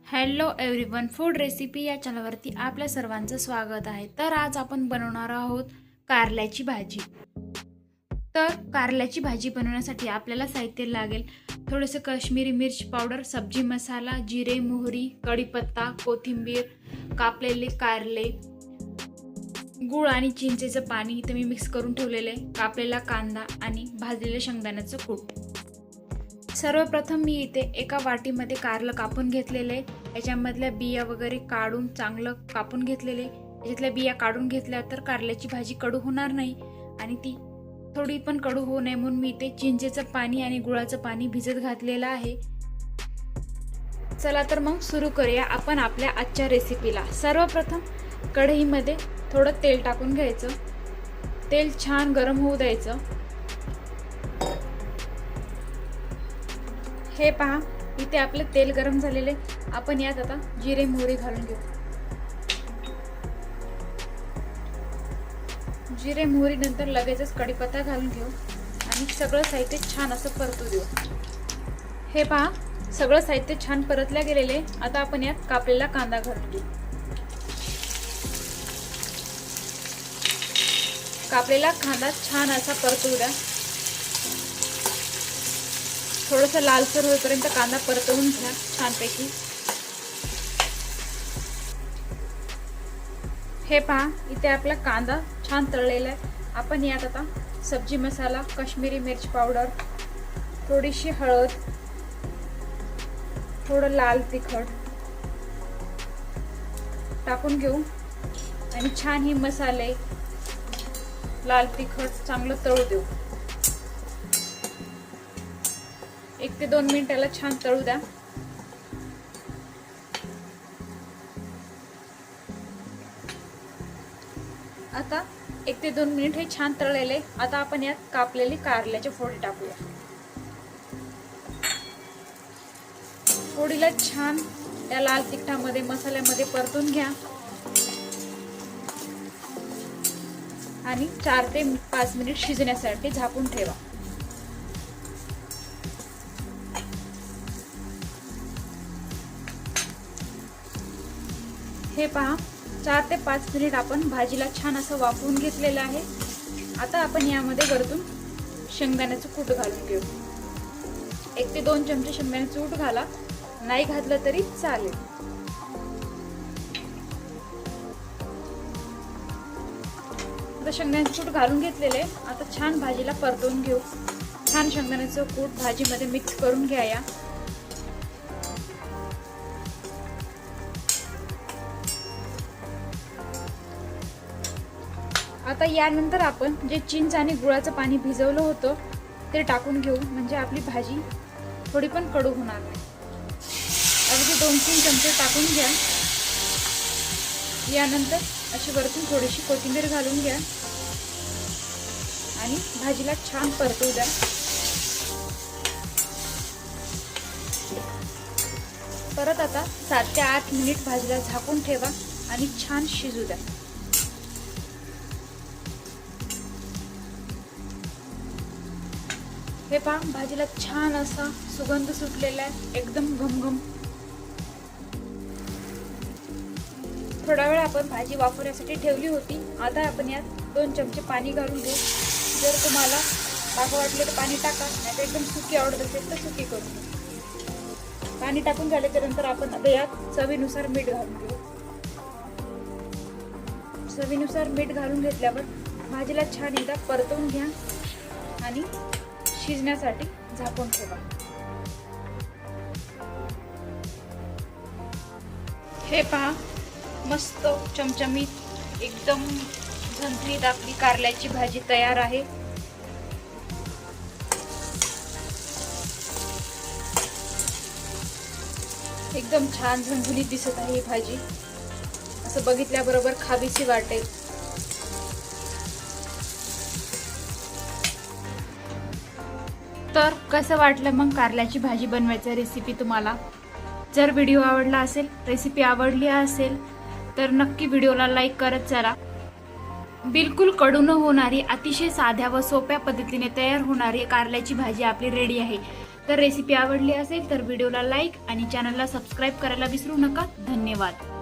Hello everyone, food recipe या चॅनलवरती आपल्या सर्वांचं स्वागत आहे। तर आज आपण बनवणार आहोत कारल्याची भाजी। तर कारल्याची भाजी बनवण्यासाठी आपल्याला साहित्य लागेल थोडेसे काश्मीरी मिर्च पावडर, सब्जी मसाला, जिरे, मोहरी, कढीपत्ता, कोथिंबीर, कापलेले कारले, गूळ आणि चिंचेचं पाणी इथे मी मिक्स करून ठेवलेले, कापलेला कांदा आणि भाजलेले शेंगदाण्याचं कूट। सर्वप्रथम मी इथे एका वाटीमध्ये कारलं कापून घेतलेले, याच्यामधल्या बिया वगैरे काढून चांगलं कापून घेतलेले। याच्यातल्या बिया काढून घेतल्या तर कारल्याची भाजी कडू होणार नाही आणि ती थोडी पण कडू होऊ नये म्हणून मी इथे चिंचेचं पाणी आणि गुळाचं पाणी भिजत घातलेलं आहे। चला तर मग सुरू करूया आपण आपल्या आजच्या रेसिपीला। सर्वप्रथम कढईमध्ये थोडं तेल टाकून घ्यायचं, तेल छान गरम होऊ द्यायचं। हे पहा, इथे आपलं तेल गरम झालेले, आपण यात आता जिरे मोहरी घालून घेऊ। जिरे मोहरी नंतर लगेचच कढीपत्ता घालून घेऊ आणि सगळं साहित्य छान असं परतू देऊ। हे पहा, सगळं साहित्य छान परतल्या गेलेले, आता आपण यात कापलेला कांदा घालून घेऊ। कापलेला कांदा छान असा परतू द्या, थोडंसं लालसर होईपर्यंत कांदा परतवून घ्या छानपैकी। हे पहा, इथे आपला कांदा छान तळलेला आहे। आपण यात आता सब्जी मसाला, काश्मीरी मिर्च पावडर, थोडीशी हळद, थोडं लाल तिखट टाकून घेऊ आणि छान ही मसाले, लाल तिखट चांगलं तळू देऊ। 1 ते 2 मिनिटाला छान तळू द्या। आता 1 ते 2 मिनिट हे छान तळलेले, आता आपण यात कापलेली कारल्याची फोडी टाकूया। फोडीला छान त्या लाल तिखटामध्ये मसाल्यामध्ये परतून घ्या आणि 4 ते 5 मिनिट शिजण्यासाठी झाकून ठेवा। हे पहा, 4 ते 5 मिनिट आपण भाजीला छान असं वाफवून घेतलेलं आहे। आता आपण यामध्ये वरतून शेंगदाण्याचं कूट घालून घेऊ। 1 ते 2 चमचे शेंगदाण्याचं कूट घाला, नाही घातलं तरी चालेल। आता शेंगदाण्याचं कूट घालून घेतलेले, आता छान भाजीला परतवून घेऊ। छान शेंगदाण्याचं कूट भाजीमध्ये मिक्स करून घ्या या। आता यानंतर आपण जे चिंच आणि गुळाचं पाणी भिजवलं होतं ते टाकून घेऊ, म्हणजे आपली भाजी थोडी पण कडू होणार नाही। अगदी 2-3 चमचे टाकून घ्या। यानंतर अशी वरतून थोडीशी कोथिंबीर घालून घ्या आणि भाजीला छान परतवू द्या। परत आता 7 ते 8 मिनिट भाजीला झाकून ठेवा आणि छान शिजू द्या। हे पहा, भाजीला छान असा सुगंध सुटलेला आहे, एकदम घमघम। थोडा वेळ आपण भाजी वाफवण्यासाठी ठेवली होती, आता आपण यात 2 चमचे पाणी घालून घेऊ। जर तुम्हाला टाकू वाटले तर पाणी टाका, नाही तर एकदम सुकी आवडत असेल तर सुकी करून घ्या। पाणी टाकून झाल्याच्या नंतर आपण आता यात चवीनुसार मीठ घालून घेऊ। चवीनुसार मीठ घालून घेतल्यावर भाजीला छान एकदा परतवून घ्या आणि शिजण्यासाठी झाकून ठेवा। हे पहा, मस्त चमचमीत एकदम झणझणीत आपली कारल्याची भाजी तयार आहे। एकदम छान झणझणीत दिसत आहे ही भाजी, असं बघितल्याबरोबर खावीशी वाटेल। तर कसं वाटलं मग कारल्याची भाजी बनवायची रेसिपी तुम्हाला? जर व्हिडिओ आवडला असेल, रेसिपी आवडली असेल तर नक्की व्हिडिओला लाईक करत चला। बिलकुल कडू न होणारी, अतिशय साध्या व सोप्या पद्धतीने तयार होणारी कारल्याची भाजी आपली रेडी आहे। तर रेसिपी आवडली असेल तर व्हिडिओला लाईक आणि चॅनलला सबस्क्राईब करायला विसरू नका. धन्यवाद.